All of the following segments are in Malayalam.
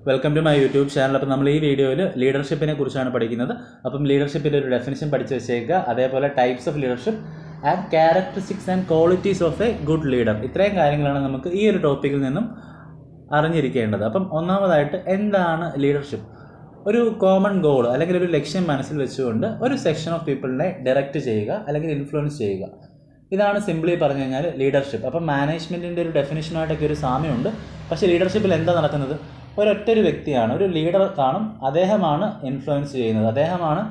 Welcome to my YouTube channel. അപ്പോൾ നമ്മൾ ഈ വീഡിയോയിൽ ലീഡർഷിപ്പിനെ കുറിച്ചാണ് പഠിക്കുന്നത്. അപ്പം ലീഡർഷിപ്പിൻ്റെ ഒരു ഡെഫിനിഷൻ പഠിച്ച് വെച്ചേക്കുക, അതേപോലെ types of leadership and characteristics and qualities of A good leader. ഇത്രയും കാര്യങ്ങളാണ് നമുക്ക് ഈ ഒരു ടോപ്പിക്കിൽ നിന്നും അറിഞ്ഞിരിക്കേണ്ടത്. അപ്പം ഒന്നാമതായിട്ട് എന്താണ് ലീഡർഷിപ്പ്? ഒരു കോമൺ ഗോൾ അല്ലെങ്കിൽ ഒരു ലക്ഷ്യം മനസ്സിൽ വെച്ചുകൊണ്ട് ഒരു സെക്ഷൻ ഓഫ് പീപ്പിളിനെ ഡയറക്റ്റ് ചെയ്യുക അല്ലെങ്കിൽ ഇൻഫ്ലുവൻസ് ചെയ്യുക. ഇതാണ് സിംപ്ലി പറഞ്ഞു കഴിഞ്ഞാൽ ലീഡർഷിപ്പ്. അപ്പം മാനേജ്മെൻറ്റിൻ്റെ ഒരു ഡെഫിനിഷനുമായിട്ടൊക്കെ ഒരു സാമ്യമുണ്ട്. പക്ഷേ ലീഡർഷിപ്പിൽ എന്താ നടക്കുന്നത്? ഒരൊറ്റൊരു വ്യക്തിയാണ്, ഒരു ലീഡർ കാണും, അദ്ദേഹമാണ് ഇൻഫ്ലുവൻസ് ചെയ്യുന്നത്, അദ്ദേഹമാണ്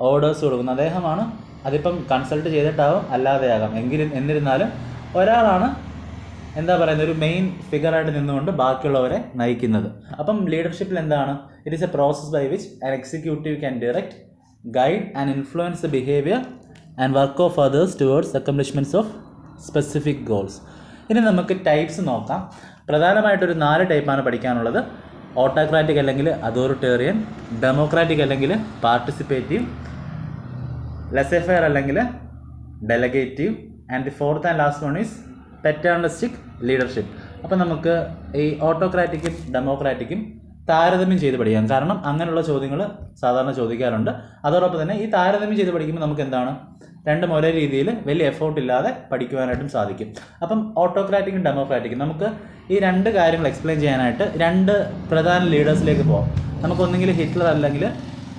ഓർഡേഴ്സ് കൊടുക്കുന്നത്, അദ്ദേഹമാണ് അതിപ്പം കൺസൾട്ട് ചെയ്തിട്ടാവും അല്ലാതെയാകാം, എന്നിരുന്നാലും ഒരാളാണ് എന്താ പറയുന്നത്, ഒരു മെയിൻ ഫിഗറായിട്ട് നിന്നുകൊണ്ട് ബാക്കിയുള്ളവരെ നയിക്കുന്നത്. അപ്പം ലീഡർഷിപ്പിൽ എന്താണ്? It is a process by which an executive can direct, guide and influence the behaviour and work of others towards accomplishments of specific goals. ഇനി നമുക്ക് ടൈപ്സ് നോക്കാം. പ്രധാനമായിട്ടൊരു 4 ടൈപ്പാണ് പഠിക്കാനുള്ളത്. ഓട്ടോക്രാറ്റിക് അല്ലെങ്കിൽ അതോറിറ്റേറിയൻ, ഡെമോക്രാറ്റിക് അല്ലെങ്കിൽ പാർട്ടിസിപ്പേറ്റീവ്, ലെസെഫെയർ അല്ലെങ്കിൽ delegative, and the fourth and last one is paternalistic leadership. അപ്പം നമുക്ക് ഈ ഓട്ടോക്രാറ്റിക്കും ഡെമോക്രാറ്റിക്കും താരതമ്യം ചെയ്ത് പഠിക്കാം. കാരണം അങ്ങനെയുള്ള ചോദ്യങ്ങൾ സാധാരണ ചോദിക്കാറുണ്ട്. അതോടൊപ്പം തന്നെ ഈ താരതമ്യം ചെയ്ത് പഠിക്കുമ്പോൾ നമുക്ക് എന്താണ്, രണ്ടും ഒരേ രീതിയിൽ വലിയ എഫോർട്ട് ഇല്ലാതെ പഠിക്കുവാനായിട്ടും സാധിക്കും. അപ്പം ഓട്ടോക്രാറ്റിക്കും ഡെമോക്രാറ്റിക്കും നമുക്ക് ഈ 2 കാര്യങ്ങൾ എക്സ്പ്ലെയിൻ ചെയ്യാനായിട്ട് 2 പ്രധാന ലീഡേഴ്സിലേക്ക് പോകാം. നമുക്കൊന്നെങ്കിൽ ഹിറ്റ്ലർ അല്ലെങ്കിൽ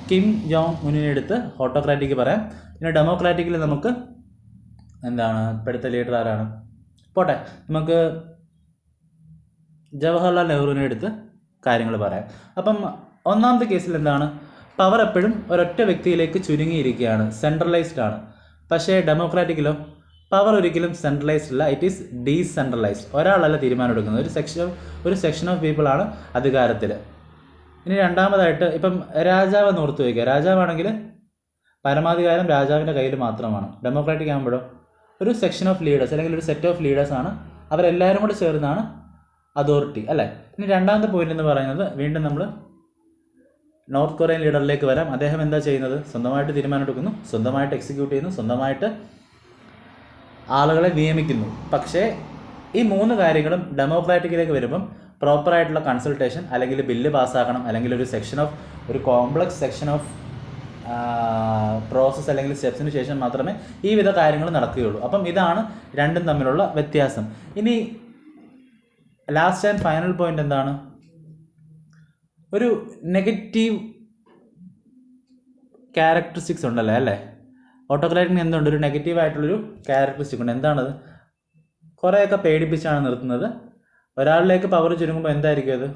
കിം ജോങ് ഉന്നിനെ എടുത്ത് ഓട്ടോക്രാറ്റിക് പറയാം. പിന്നെ ഡെമോക്രാറ്റിക്കിൽ നമുക്ക് എന്താണ്, ഇപ്പോഴത്തെ ലീഡർ ആരാണ്, പോട്ടെ, നമുക്ക് ജവഹർലാൽ നെഹ്റുവിനെ എടുത്ത് കാര്യങ്ങൾ പറയാം. അപ്പം ഒന്നാമത്തെ കേസിൽ എന്താണ്, പവർ എപ്പോഴും ഒരൊറ്റ വ്യക്തിയിലേക്ക് ചുരുങ്ങിയിരിക്കുകയാണ്, സെൻട്രലൈസ്ഡ് ആണ്. പക്ഷേ ഡെമോക്രാറ്റിക്കിലോ പവർ ഒരിക്കലും സെൻട്രലൈസ്ഡ് അല്ല, ഇറ്റ് ഈസ് ഡീസെൻട്രലൈസ്ഡ്. ഒരാളല്ല തീരുമാനം എടുക്കുന്നത്, ഒരു സെക്ഷൻ ഓഫ് പീപ്പിളാണ് അധികാരത്തിൽ. ഇനി രണ്ടാമതായിട്ട് ഇപ്പം രാജാവ് ഓർത്ത് വയ്ക്കുക. രാജാവാണെങ്കിൽ പരമാധികാരം രാജാവിൻ്റെ കയ്യിൽ മാത്രമാണ്. ഡെമോക്രാറ്റിക് ആകുമ്പോഴോ ഒരു സെക്ഷൻ ഓഫ് ലീഡേഴ്സ് അല്ലെങ്കിൽ ഒരു സെറ്റ് ഓഫ് ലീഡേഴ്സാണ്, അവരെല്ലാവരും കൂടെ ചേർന്നാണ് അതോറിറ്റി, അല്ലേ? ഇനി രണ്ടാമത്തെ പോയിന്റ് എന്ന് പറയുന്നത്, വീണ്ടും നമ്മൾ നോർത്ത് കൊറിയൻ ലീഡറിലേക്ക് വരാം. അദ്ദേഹം എന്താ ചെയ്യുന്നത്? സ്വന്തമായിട്ട് തീരുമാനം എടുക്കുന്നു, സ്വന്തമായിട്ട് എക്സിക്യൂട്ട് ചെയ്യുന്നു, സ്വന്തമായിട്ട് ആളുകളെ നിയമിക്കുന്നു. പക്ഷേ ഈ 3 കാര്യങ്ങളും ഡെമോക്രാറ്റിക്കിലേക്ക് വരുമ്പം പ്രോപ്പറായിട്ടുള്ള കൺസൾട്ടേഷൻ, അല്ലെങ്കിൽ ബില്ല് പാസ്സാക്കണം, അല്ലെങ്കിൽ ഒരു കോംപ്ലക്സ് സെക്ഷൻ ഓഫ് പ്രോസസ്സ് അല്ലെങ്കിൽ സ്റ്റെപ്സിന് ശേഷം മാത്രമേ ഈ വിധ കാര്യങ്ങൾ നടക്കുകയുള്ളൂ. അപ്പം ഇതാണ് രണ്ടും തമ്മിലുള്ള വ്യത്യാസം. ഇനി ലാസ്റ്റ് ആൻഡ് ഫൈനൽ പോയിന്റ് എന്താണ്? ഒരു നെഗറ്റീവ് ക്യാരക്ടറിസ്റ്റിക്സ് ഉണ്ടല്ലേ, അല്ലേ? ഓട്ടോക്രാറ്റിക്കിന് എന്തുണ്ട്? ഒരു നെഗറ്റീവായിട്ടുള്ളൊരു ക്യാരക്ടറിസ്റ്റിക് ഉണ്ട്. എന്താണത്? കുറേയൊക്കെ പേടിപ്പിച്ചാണ് നിർത്തുന്നത്. ഒരാളിലേക്ക് പവർ ചുരുങ്ങുമ്പോൾ എന്തായിരിക്കും അത്?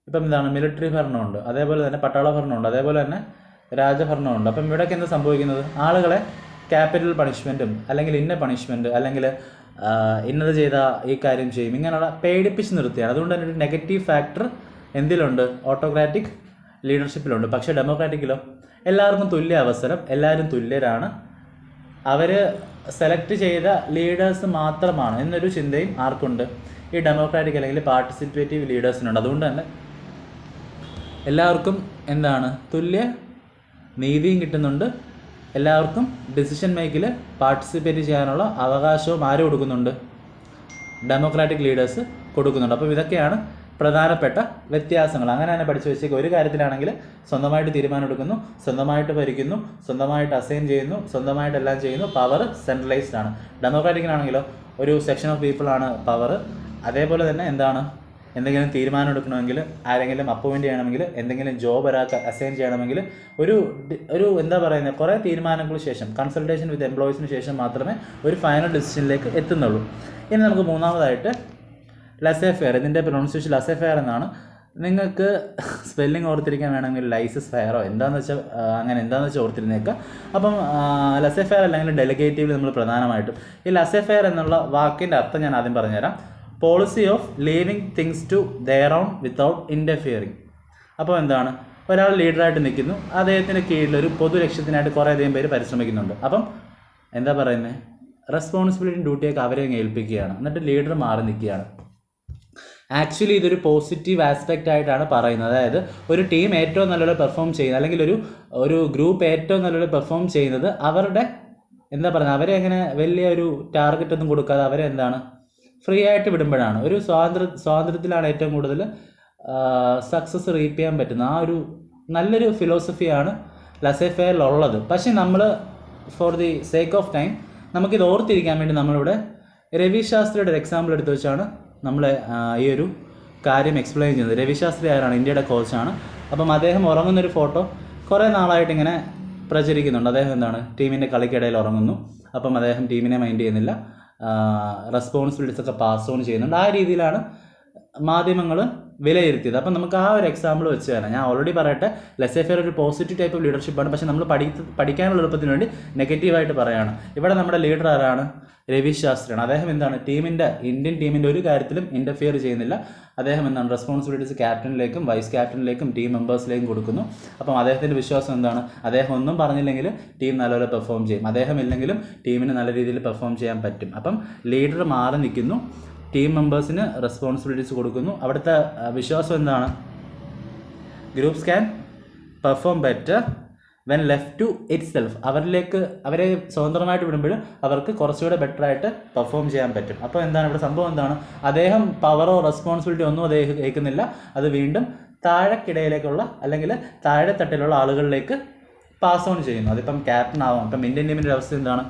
ഇപ്പം എന്താണ്, മിലിറ്ററി ഭരണമുണ്ട്, അതേപോലെ തന്നെ പട്ടാള ഭരണമുണ്ട്, അതേപോലെ തന്നെ രാജഭരണമുണ്ട്. അപ്പം ഇവിടെയൊക്കെ എന്താ സംഭവിക്കുന്നത്? ആളുകളെ ക്യാപിറ്റൽ പണിഷ്മെൻറ്റും അല്ലെങ്കിൽ ഇന്ന പണിഷ്മെൻറ്റ് അല്ലെങ്കിൽ ഇന്നത് ചെയ്താൽ ഈ കാര്യം ചെയ്യും, ഇങ്ങനെയുള്ള പേടിപ്പിച്ച് നിർത്തിയാണ്. അതുകൊണ്ട് തന്നെ ഒരു നെഗറ്റീവ് ഫാക്ടർ എന്തിലുണ്ട്? ഓട്ടോക്രാറ്റിക് ലീഡർഷിപ്പിലുണ്ട്. പക്ഷേ ഡെമോക്രാറ്റിക്കിലോ എല്ലാവർക്കും തുല്യ അവസരം, എല്ലാവരും തുല്യരാണ്, അവർ സെലക്ട് ചെയ്ത ലീഡേഴ്സ് മാത്രമാണ് എന്നൊരു ചിന്തയും ആർക്കുണ്ട്? ഈ ഡെമോക്രാറ്റിക് അല്ലെങ്കിൽ പാർട്ടിസിപ്പേറ്റീവ് ലീഡേഴ്സിനുണ്ട്. അതുകൊണ്ട് തന്നെ എല്ലാവർക്കും എന്താണ്, തുല്യ നീതിയും കിട്ടുന്നുണ്ട്, എല്ലാവർക്കും ഡിസിഷൻ മേക്കിൽ പാർട്ടിസിപ്പേറ്റ് ചെയ്യാനുള്ള അവകാശവും ആര് കൊടുക്കുന്നുണ്ട്? ഡെമോക്രാറ്റിക് ലീഡേഴ്സ് കൊടുക്കുന്നുണ്ട്. അപ്പോൾ ഇതൊക്കെയാണ് പ്രധാനപ്പെട്ട വ്യത്യാസങ്ങൾ. അങ്ങനെ തന്നെ പഠിച്ചു വെച്ചേക്ക്. ഒരു കാര്യത്തിലാണെങ്കിൽ സ്വന്തമായിട്ട് തീരുമാനം എടുക്കുന്നു, സ്വന്തമായിട്ട് ഭരിക്കുന്നു, സ്വന്തമായിട്ട് അസൈൻ ചെയ്യുന്നു, സ്വന്തമായിട്ട് എല്ലാം ചെയ്യുന്നു, പവർ സെൻട്രലൈസ്ഡ് ആണ്. ഡെമോക്രാറ്റിക്കിനാണെങ്കിലോ ഒരു സെക്ഷൻ ഓഫ് പീപ്പിളാണ് പവർ. അതേപോലെ തന്നെ എന്താണ്, എന്തെങ്കിലും തീരുമാനം എടുക്കണമെങ്കിൽ, ആരെങ്കിലും അപ്പോയിൻറ്റ് ചെയ്യണമെങ്കിൽ, എന്തെങ്കിലും ജോബ് ഒരാൾക്ക് അസൈൻ ചെയ്യണമെങ്കിൽ ഒരു എന്താ പറയുന്നത്, കുറേ തീരുമാനങ്ങൾക്ക് ശേഷം, കൺസൾട്ടേഷൻ വിത്ത് എംപ്ലോയീസിന് ശേഷം മാത്രമേ ഒരു ഫൈനൽ ഡിസിഷനിലേക്ക് എത്തുന്നുള്ളൂ. ഇനി നമുക്ക് മൂന്നാമതായിട്ട് ലെസെഫെയർ. ഇതിൻ്റെ പ്രൊണൗൺസിയേഷൻ ലെസെഫെയർ എന്നാണ്. നിങ്ങൾക്ക് സ്പെല്ലിംഗ് ഓർത്തിരിക്കാൻ വേണമെങ്കിൽ ലൈസസ് ഫെയറോ എന്താണെന്ന് വെച്ചാൽ ഓർത്തിരുന്നേക്കുക. അപ്പം ലെസെഫെയർ അല്ലെങ്കിൽ ഡെലിഗേറ്റീവിൽ നമ്മൾ പ്രധാനമായിട്ടും ഈ ലെസെഫെയർ എന്നുള്ള വാക്കിൻ്റെ അർത്ഥം ഞാൻ ആദ്യം പറഞ്ഞുതരാം. Policy of leaving things to their own without interfering. അപ്പോൾ എന്താണ്, ഒരാൾ ലീഡറായിട്ട് നിൽക്കുന്നു, അദ്ദേഹത്തിന് കീഴിലൊരു പൊതു ലക്ഷ്യത്തിനായിട്ട് കുറേയധികം പേര് പരിശ്രമിക്കുന്നുണ്ട്. അപ്പം എന്താ പറയുന്നത്, റെസ്പോൺസിബിലിറ്റി ഡ്യൂട്ടിയൊക്കെ അവരെ ഏൽപ്പിക്കുകയാണ്, എന്നിട്ട് ലീഡർ മാറി നിൽക്കുകയാണ്. ആക്ച്വലി ഇതൊരു പോസിറ്റീവ് ആസ്പെക്റ്റ് ആയിട്ടാണ് പറയുന്നത്. അതായത് ഒരു ടീം ഏറ്റവും നല്ലപോലെ പെർഫോം ചെയ്യുന്നത്, അല്ലെങ്കിൽ ഒരു ഗ്രൂപ്പ് ഏറ്റവും നല്ലപോലെ പെർഫോം ചെയ്യുന്നത് അവരുടെ എന്താ പറയുന്നത്, അവരെ അങ്ങനെ വലിയ ഒരു ടാർഗറ്റ് ഒന്നും കൊടുക്കാതെ അവരെ എന്താണ് ഫ്രീ ആയിട്ട് വിടുമ്പോഴാണ്. ഒരു സ്വാതന്ത്ര്യത്തിലാണ് ഏറ്റവും കൂടുതൽ സക്സസ് റീപ്പ് ചെയ്യാൻ പറ്റുന്ന ആ ഒരു നല്ലൊരു ഫിലോസഫിയാണ് ലസേ ഫെയറിലുള്ളത്. പക്ഷേ നമ്മൾ for the sake of time നമുക്കിത് ഓർത്തിരിക്കാൻ വേണ്ടി നമ്മളിവിടെ രവി ശാസ്ത്രിയുടെ ഒരു എക്സാമ്പിൾ എടുത്ത് വെച്ചാണ് നമ്മൾ ഈ ഒരു കാര്യം എക്സ്പ്ലെയിൻ ചെയ്യുന്നത്. രവി ശാസ്ത്രി ആരാണ്? ഇന്ത്യയുടെ കോച്ചാണ്. അപ്പം അദ്ദേഹം ഉറങ്ങുന്നൊരു ഫോട്ടോ കുറേ നാളായിട്ട് ഇങ്ങനെ പ്രചരിക്കുന്നുണ്ട്. അദ്ദേഹം എന്താണ് ടീമിൻ്റെ കളിക്കിടയിൽ ഉറങ്ങുന്നു. അപ്പം അദ്ദേഹം ടീമിനെ മൈൻഡ് ചെയ്യുന്നില്ല, റെസ്പോൺസിബിലിറ്റീസ് ഒക്കെ പാസ് ഓൺ ചെയ്യുന്നുണ്ട്. ആ രീതിയിലാണ് മാധ്യമങ്ങൾ വിലയിരുത്തിയത്. അപ്പം നമുക്ക് ആ ഒരു എക്സാമ്പിൾ വെച്ച് തരാം. ഞാൻ ഓൾറെഡി പറയട്ടെ, ലസേ ഫെയർ ഒരു പോസിറ്റീവ് ടൈപ്പ് ഓഫ് ലീഡർഷിപ്പാണ്. പക്ഷേ നമ്മൾ പഠിക്കാനുള്ള എളുപ്പത്തിന് വേണ്ടി നെഗറ്റീവായിട്ട് പറയുകയാണ്. ഇവിടെ നമ്മുടെ ലീഡർ ആരാണ്? രവി ശാസ്ത്രിയാണ്. അദ്ദേഹം എന്താണ് ഇന്ത്യൻ ടീമിൻ്റെ ഒരു കാര്യത്തിലും ഇൻ്റർഫിയർ ചെയ്യുന്നില്ല. അദ്ദേഹം എന്താണ് റെസ്പോൺസിബിലിറ്റീസ് ക്യാപ്റ്റനിലേക്കും വൈസ് ക്യാപ്റ്റനിലേക്കും ടീം മെമ്പേഴ്സിലേക്കും കൊടുക്കുന്നു. അപ്പം അദ്ദേഹത്തിൻ്റെ വിശ്വാസം എന്താണ്? അദ്ദേഹം ഒന്നും പറഞ്ഞില്ലെങ്കിൽ ടീം നല്ലപോലെ പെർഫോം ചെയ്യും. അദ്ദേഹം ഇല്ലെങ്കിലും ടീമിന് നല്ല രീതിയിൽ പെർഫോം ചെയ്യാൻ പറ്റും. അപ്പം ലീഡർ മാറി നിൽക്കുന്നു, ടീം മെമ്പേഴ്സിന് റെസ്പോൺസിബിലിറ്റീസ് കൊടുക്കുന്നു. അവിടുത്തെ വിശ്വാസം എന്താണ്? Groups can perform better when left to itself. അവരെ സ്വതന്ത്രമായിട്ട് വിടുമ്പോൾ അവർക്ക് കുറച്ചുകൂടെ ബെറ്റർ ആയിട്ട് പെർഫോം ചെയ്യാൻ പറ്റും. അപ്പോൾ എന്താണ് ഇവിടെ സംഭവം? എന്താണ്? അദ്ദേഹം പവറോ റെസ്പോൺസിബിലിറ്റി ഒന്നും അദ്ദേഹം ഏൽക്കുന്നില്ല. അത് വീണ്ടും താഴെക്കിടയിലേക്കുള്ള അല്ലെങ്കിൽ താഴെത്തട്ടിലുള്ള ആളുകളിലേക്ക് പാസ് ഓൺ ചെയ്യുന്നു. അതിപ്പം ക്യാപ്റ്റൻ ആവാം. ഇപ്പം ഇന്ത്യൻ ടീമിൻ്റെ അവസ്ഥ എന്താണ്?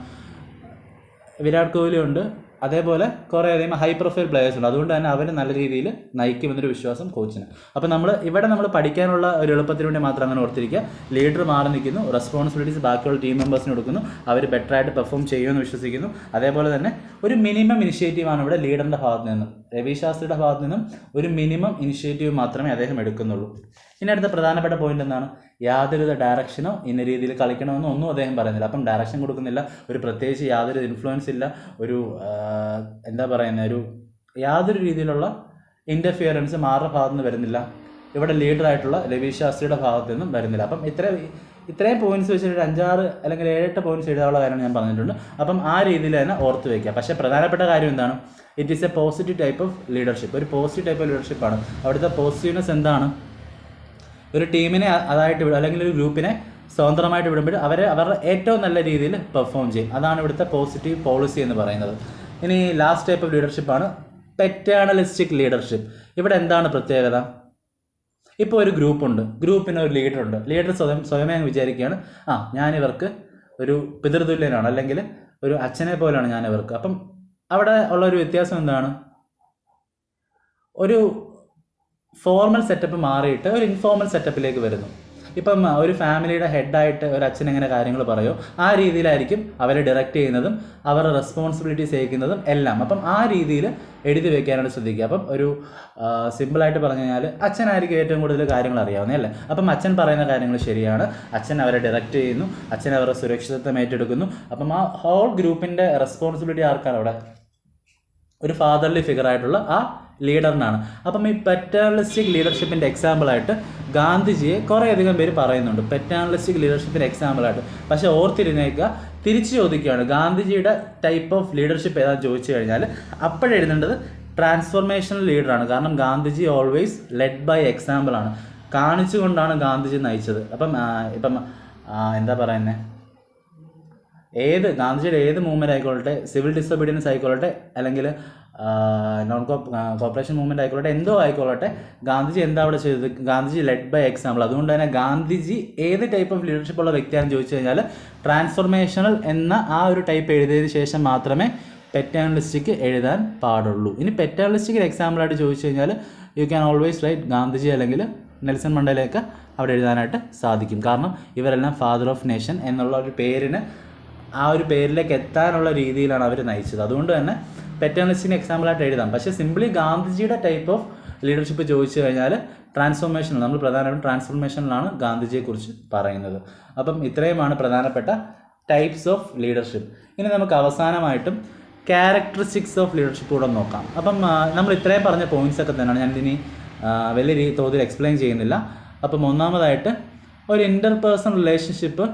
വിരാട് കോഹ്ലി ഉണ്ട്, അതേപോലെ കുറേ അധികം ഹൈ പ്രൊഫൈൽ പ്ലെയേഴ്സ് ഉണ്ട്. അതുകൊണ്ട് തന്നെ അവർ നല്ല രീതിയിൽ നയിക്കുമെന്നൊരു വിശ്വാസം കോച്ചിന്. അപ്പോൾ നമ്മൾ പഠിക്കാനുള്ള ഒരു എളുപ്പത്തിന് വേണ്ടി മാത്രം അങ്ങനെ ഓർത്തിരിക്കുക. ലീഡർ മാറി നിൽക്കുന്നു, റെസ്പോൺസിബിലിറ്റീസ് ബാക്കിയുള്ള ടീം മെമ്പേഴ്സിന് കൊടുക്കുന്നു, അവർ ബെറ്ററായിട്ട് പെർഫോം ചെയ്യുമെന്ന് വിശ്വസിക്കുന്നു. അതേപോലെ തന്നെ ഒരു മിനിമം ഇനിഷ്യേറ്റീവാണ് ഇവിടെ ലീഡറിൻ്റെ ഭാഗത്ത് നിന്നും, രവി ശാസ്ത്രിയുടെ ഭാഗത്ത് നിന്നും ഒരു മിനിമം ഇനിഷ്യേറ്റീവ് മാത്രമേ അദ്ദേഹം എടുക്കുന്നുള്ളൂ. ഇനി അടുത്ത പ്രധാനപ്പെട്ട പോയിന്റ് എന്താണ്? യാതൊരു ഡയറക്ഷനോ ഇന്ന രീതിയിൽ കളിക്കണമെന്നോ ഒന്നും അദ്ദേഹം പറയുന്നില്ല. അപ്പം ഡയറക്ഷൻ കൊടുക്കുന്നില്ല, ഒരു പ്രത്യേകിച്ച് യാതൊരു ഇൻഫ്ലുവൻസ് ഇല്ല, ഒരു യാതൊരു രീതിയിലുള്ള ഇൻ്റർഫിയറൻസ് മാറുടെ ഭാഗത്തു നിന്ന് വരുന്നില്ല. ഇവിടെ ലീഡറായിട്ടുള്ള രവി ശാസ്ത്രിയുടെ ഭാഗത്തു നിന്നും വരുന്നില്ല. അപ്പം ഇത്രയും പോയിന്റ്സ് വെച്ചിട്ട് ഒരു 5-6 അല്ലെങ്കിൽ 7-8 പോയിന്റ്സ് എഴുതാനുള്ള കാര്യം ഞാൻ പറഞ്ഞിട്ടുണ്ട്. അപ്പം ആ രീതിയിൽ തന്നെ ഓർത്ത് വയ്ക്കുക. പക്ഷേ പ്രധാനപ്പെട്ട കാര്യം എന്താണ്? It is A positive type of leadership. ഒരു പോസിറ്റീവ് ടൈപ്പ് ഓഫ് ലീഡർഷിപ്പാണ്. അവിടുത്തെ പോസിറ്റീവ്നെസ് എന്താണ്? ഒരു ടീമിനെ അതായിട്ട് വിടും അല്ലെങ്കിൽ ഒരു ഗ്രൂപ്പിനെ സ്വതന്ത്രമായിട്ട് വിടുമ്പോൾ അവരുടെ ഏറ്റവും നല്ല രീതിയിൽ പെർഫോം ചെയ്യും. അതാണ് ഇവിടുത്തെ പോസിറ്റീവ് പോളിസി എന്ന് പറയുന്നത്. ഇനി ലാസ്റ്റ് ടൈപ്പ് ഓഫ് ലീഡർഷിപ്പാണ് പെറ്റേണലിസ്റ്റിക് ലീഡർഷിപ്പ്. ഇവിടെ എന്താണ് പ്രത്യേകത? ഇപ്പോൾ ഒരു ഗ്രൂപ്പുണ്ട്, ഗ്രൂപ്പിന് ഒരു ലീഡറുണ്ട്. ലീഡർ സ്വയമേ അങ്ങ് വിചാരിക്കുകയാണ്, ഞാനിവർക്ക് ഒരു പിതൃതുല്യനാണ്, അല്ലെങ്കിൽ ഒരു അച്ഛനെ പോലെയാണ് ഞാനിവർക്ക്. അപ്പം അവിടെ ഉള്ള ഒരു വ്യത്യാസം എന്താണ്? ഒരു ഫോർമൽ സെറ്റപ്പ് മാറിയിട്ട് ഒരു ഇൻഫോർമൽ സെറ്റപ്പിലേക്ക് വരുന്നു. ഇപ്പം ഒരു ഫാമിലിയുടെ ഹെഡായിട്ട് ഒരു അച്ഛൻ എങ്ങനെ കാര്യങ്ങൾ പറയുമോ ആ രീതിയിലായിരിക്കും അവരെ ഡയറക്റ്റ് ചെയ്യുന്നതും അവരുടെ റെസ്പോൺസിബിലിറ്റീസ് ഏൽക്കുന്നതും എല്ലാം. അപ്പം ആ രീതിയിൽ എഴുതി വയ്ക്കാനാണ് ശ്രദ്ധിക്കുക. അപ്പം ഒരു സിമ്പിളായിട്ട് പറഞ്ഞു കഴിഞ്ഞാൽ അച്ഛനായിരിക്കും ഏറ്റവും കൂടുതൽ കാര്യങ്ങൾ അറിയാവുന്നത് അല്ലേ. അപ്പം അച്ഛൻ പറയുന്ന കാര്യങ്ങൾ ശരിയാണ്, അച്ഛൻ അവരെ ഡയറക്റ്റ് ചെയ്യുന്നു, അച്ഛൻ അവരുടെ സുരക്ഷിതത്വം ഏറ്റെടുക്കുന്നു. അപ്പം ആ ഹോൾ ഗ്രൂപ്പിൻ്റെ റെസ്പോൺസിബിലിറ്റി ആർക്കാണ് അവിടെ? ഒരു ഫാദർലി ഫിഗർ ആയിട്ടുള്ള ആ ലീഡറിനാണ്. അപ്പം ഈ പെറ്റേണലിസ്റ്റിക് ലീഡർഷിപ്പിൻ്റെ എക്സാമ്പിളായിട്ട് ഗാന്ധിജിയെ കുറേയധികം പേര് പറയുന്നുണ്ട് പെറ്റേണലിസ്റ്റിക് ലീഡർഷിപ്പിൻ്റെ എക്സാമ്പിളായിട്ട്. പക്ഷേ ഓർത്തിരുന്നേക്കുക, തിരിച്ചു ചോദിക്കുകയാണ് ഗാന്ധിജിയുടെ ടൈപ്പ് ഓഫ് ലീഡർഷിപ്പ് ഏതാണെന്ന് ചോദിച്ചു കഴിഞ്ഞാൽ അപ്പോഴെഴുതേണ്ടത് ട്രാൻസ്ഫോർമേഷണൽ ലീഡറാണ്. കാരണം ഗാന്ധിജി ഓൾവേസ് ലെഡ് ബൈ എക്സാമ്പിളാണ്, കാണിച്ചുകൊണ്ടാണ് ഗാന്ധിജി നയിച്ചത്. ഇപ്പം എന്താ പറയുന്നത്, ഗാന്ധിജിയുടെ ഏത് മൂവ്മെൻറ്റ് ആയിക്കോട്ടെ, സിവിൽ ഡിസൊബീഡിയൻസ് ആയിക്കോട്ടെ, അല്ലെങ്കിൽ നോൺ കോപ്പറേഷൻ മൂവ്മെൻറ്റ് ആയിക്കോട്ടെ, എന്തോ ആയിക്കോട്ടെ, ഗാന്ധിജി എന്താ അവിടെ ചെയ്തത്? Gandhiji led by example. അതുകൊണ്ട് തന്നെ ഗാന്ധിജി ഏത് ടൈപ്പ് ഓഫ് ലീഡർഷിപ്പ് ഉള്ള വ്യക്തിയാണെന്ന് ചോദിച്ചു കഴിഞ്ഞാൽ ട്രാൻസ്ഫോർമേഷണൽ എന്ന ആ ഒരു ടൈപ്പ് എഴുതിയതിന് ശേഷം മാത്രമേ പെറ്റേണലിസ്റ്റിക് എഴുതാൻ പാടുള്ളൂ. ഇനി പെറ്റേണലിസ്റ്റിക് എക്സാമ്പിളായിട്ട് ചോദിച്ചു കഴിഞ്ഞാൽ you can always write Gandhiji അല്ലെങ്കിൽ നെൽസൺ മണ്ടേലയൊക്കെ അവിടെ എഴുതാനായിട്ട് സാധിക്കും. കാരണം ഇവരെല്ലാം ഫാദർ ഓഫ് നേഷൻ എന്നുള്ള ഒരു പേരിന്, ആ ഒരു പേരിലേക്ക് എത്താനുള്ള രീതിയിലാണ് അവർ നയിച്ചത്. അതുകൊണ്ട് തന്നെ പെറ്റേണലിസ്റ്റിന് എക്സാമ്പിളായിട്ട് എഴുതാം. പക്ഷേ സിംപ്ലി ഗാന്ധിജിയുടെ ടൈപ്പ് ഓഫ് ലീഡർഷിപ്പ് ചോദിച്ചു കഴിഞ്ഞാൽ ട്രാൻസ്ഫോർമേഷനിൽ, നമ്മൾ പ്രധാനമായിട്ടും ട്രാൻസ്ഫോർമേഷനിലാണ് ഗാന്ധിജിയെക്കുറിച്ച് പറയുന്നത്. അപ്പം ഇത്രയുമാണ് പ്രധാനപ്പെട്ട ടൈപ്സ് ഓഫ് ലീഡർഷിപ്പ്. ഇനി നമുക്ക് അവസാനമായിട്ടും ക്യാരക്ടറിസ്റ്റിക്സ് ഓഫ് ലീഡർഷിപ്പ് കൂടെ നോക്കാം. അപ്പം നമ്മൾ ഇത്രയും പറഞ്ഞ പോയിൻറ്റ്സ് ഒക്കെ തന്നെയാണ്, ഞാനിതിനി വലിയ തോതിൽ എക്സ്പ്ലെയിൻ ചെയ്യുന്നില്ല. അപ്പം ഒന്നാമതായിട്ട് ഒരു ഇൻ്റർപേഴ്സണൽ റിലേഷൻഷിപ്പ്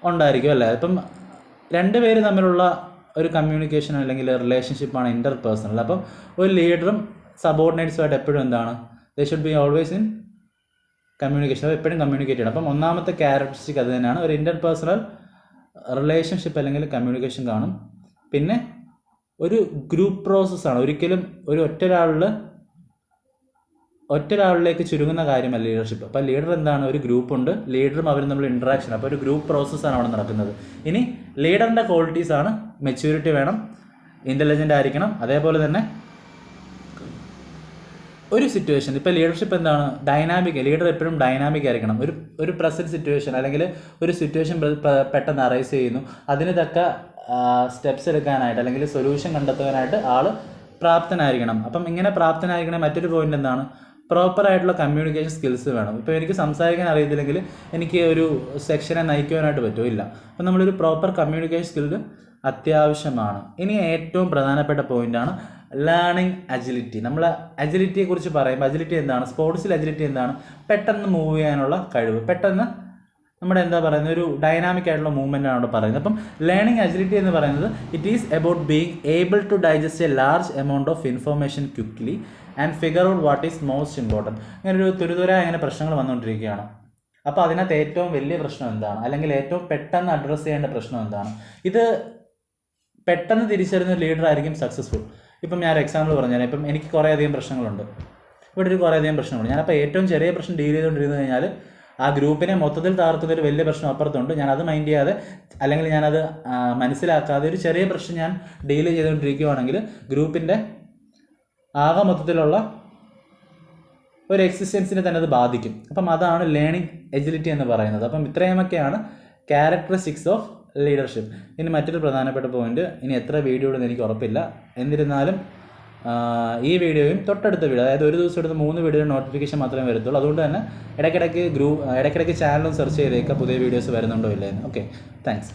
ഉണ്ടായിരിക്കും അല്ലേ. ഇപ്പം രണ്ടുപേര് തമ്മിലുള്ള ഒരു കമ്മ്യൂണിക്കേഷൻ അല്ലെങ്കിൽ റിലേഷൻഷിപ്പാണ് ഇൻ്റർപേഴ്സണൽ. അപ്പം ഒരു ലീഡറും സബോർഡിനേറ്റ്സുമായിട്ട് എപ്പോഴും എന്താണ്, they should be always in communication, അത് എപ്പോഴും കമ്മ്യൂണിക്കേറ്റ് ചെയ്യണം. അപ്പം ഒന്നാമത്തെ ക്യാരക്ടറിസ്റ്റിക് അത് തന്നെയാണ്, ഒരു ഇൻ്റർപേഴ്സണൽ റിലേഷൻഷിപ്പ് അല്ലെങ്കിൽ കമ്മ്യൂണിക്കേഷൻ കാണും. പിന്നെ ഒരു ഗ്രൂപ്പ് പ്രോസസ്സാണ്, ഒരിക്കലും ഒരു ഒറ്റൊരാളിൽ ഒറ്റൊരാളിലേക്ക് ചുരുങ്ങുന്ന കാര്യമല്ല ലീഡർഷിപ്പ്. അപ്പോൾ ലീഡർ എന്താണ്? ഒരു ഗ്രൂപ്പുണ്ട്, ലീഡറും അവരും തമ്മിൽ ഇൻട്രാക്ഷൻ. അപ്പോൾ ഒരു ഗ്രൂപ്പ് പ്രോസസ്സാണ് അവിടെ നടക്കുന്നത്. ഇനി ലീഡറിൻ്റെ ക്വാളിറ്റീസാണ് മെച്യൂരിറ്റി വേണം, ഇൻ്റലിജൻ്റ് ആയിരിക്കണം, അതേപോലെ തന്നെ ഒരു സിറ്റുവേഷൻ. ഇപ്പോൾ ലീഡർഷിപ്പ് എന്താണ്? ഡൈനാമിക്. ലീഡർ എപ്പോഴും ഡൈനാമിക് ആയിരിക്കണം. ഒരു പ്രസൻറ്റ് സിറ്റുവേഷൻ അല്ലെങ്കിൽ ഒരു സിറ്റുവേഷൻ പെട്ടെന്ന് അറൈസ് ചെയ്യുന്നു, അതിന് തക്ക സ്റ്റെപ്സ് എടുക്കാനായിട്ട് അല്ലെങ്കിൽ സൊല്യൂഷൻ കണ്ടെത്താനായിട്ട് ആൾ പ്രാപ്തനായിരിക്കണം. അപ്പം ഇങ്ങനെ പ്രാപ്തനായിരിക്കണേ മറ്റൊരു പോയിന്റ് എന്താണ്? പ്രോപ്പറായിട്ടുള്ള കമ്മ്യൂണിക്കേഷൻ സ്കിൽസ് വേണം. ഇപ്പോൾ എനിക്ക് സംസാരിക്കാൻ അറിയത്തില്ലെങ്കിൽ എനിക്ക് ഒരു സെക്ഷനെ നയിക്കുവാനായിട്ട് പറ്റുമില്ല. അപ്പം നമ്മളൊരു പ്രോപ്പർ കമ്മ്യൂണിക്കേഷൻ സ്കില്ല് അത്യാവശ്യമാണ്. ഇനി ഏറ്റവും പ്രധാനപ്പെട്ട പോയിൻ്റാണ് ലേണിംഗ് അജിലിറ്റി. നമ്മൾ അജിലിറ്റിയെക്കുറിച്ച് പറയുമ്പോൾ അജിലിറ്റി എന്താണ്? സ്പോർട്സിൽ അജിലിറ്റി എന്താണ്? പെട്ടെന്ന് മൂവ് ചെയ്യാനുള്ള കഴിവ്, പെട്ടെന്ന് നമ്മുടെ എന്താ പറയുന്നത്, ഒരു ഡൈനാമിക് ആയിട്ടുള്ള മൂവ്മെൻ്റ് ആണ് അവിടെ പറയുന്നത്. അപ്പം ലേണിംഗ് അജിലിറ്റി എന്ന് പറയുന്നത് it is about being able to digest a large amount of information quickly and figure out what is most important. ഇങ്ങനെ ഒരു തുരുതുര ഇങ്ങനെ പ്രശ്നങ്ങൾ വന്നുകൊണ്ടിരിക്കുകയാണ്. അപ്പോൾ അതിനകത്ത് ഏറ്റവും വലിയ പ്രശ്നം എന്താണ്, അല്ലെങ്കിൽ ഏറ്റവും പെട്ടെന്ന് അഡ്രസ്സ് ചെയ്യേണ്ട പ്രശ്നം എന്താണ്? ഇത് പെട്ടെന്ന് തിരിച്ചറിയുന്ന ലീഡർ ആയിരിക്കും സക്സസ്ഫുൾ. ഇപ്പം ഞാൻ ഒരു എക്സാമ്പിൾ പറഞ്ഞാൽ, ഇപ്പം എനിക്ക് കുറേയധികം പ്രശ്നങ്ങളുണ്ട്, ഇവിടെ ഒരു കുറേയധികം പ്രശ്നങ്ങളുണ്ട്. ഞാനപ്പോൾ ഏറ്റവും ചെറിയ പ്രശ്നം ഡീൽ ചെയ്തുകൊണ്ടിരുന്നു കഴിഞ്ഞാൽ ആ ഗ്രൂപ്പിനെ മൊത്തത്തിൽ താർത്തുന്നൊരു വലിയ പ്രശ്നം അപ്പുറത്തുണ്ട്. ഞാനത് മൈൻഡ് ചെയ്യാതെ അല്ലെങ്കിൽ ഞാനത് മനസ്സിലാക്കാതെ ഒരു ചെറിയ പ്രശ്നം ഞാൻ ഡീൽ ചെയ്തുകൊണ്ടിരിക്കുകയാണെങ്കിൽ ഗ്രൂപ്പിൻ്റെ ആകെ മൊത്തത്തിലുള്ള ഒരു എക്സിസ്റ്റൻസിനെ തന്നെ അത് ബാധിക്കും. അപ്പം അതാണ് ലേണിംഗ് എജിലിറ്റി എന്ന് പറയുന്നത്. അപ്പം ഇത്രയുമൊക്കെയാണ് ക്യാരക്ടറിസ്റ്റിക്സ് ഓഫ് ലീഡർഷിപ്പ്. ഇനി മറ്റൊരു പ്രധാനപ്പെട്ട പോയിന്റ്, ഇനി എത്ര വീഡിയോ ഇടുന്നത് എനിക്ക് ഉറപ്പില്ല, എന്നിരുന്നാലും ഈ വീഡിയോയും തൊട്ടടുത്ത വീഡിയോ, അതായത് ഒരു ദിവസം എടുത്ത് 3 വീഡിയോ നോട്ടിഫിക്കേഷൻ മാത്രമേ വരത്തുള്ളൂ. അതുകൊണ്ട് തന്നെ ഇടയ്ക്കിടയ്ക്ക് ചാനലും സെർച്ച് ചെയ്തേക്കാം പുതിയ വീഡിയോസ് വരുന്നുണ്ടോ ഇല്ലെന്ന്. Okay, thanks.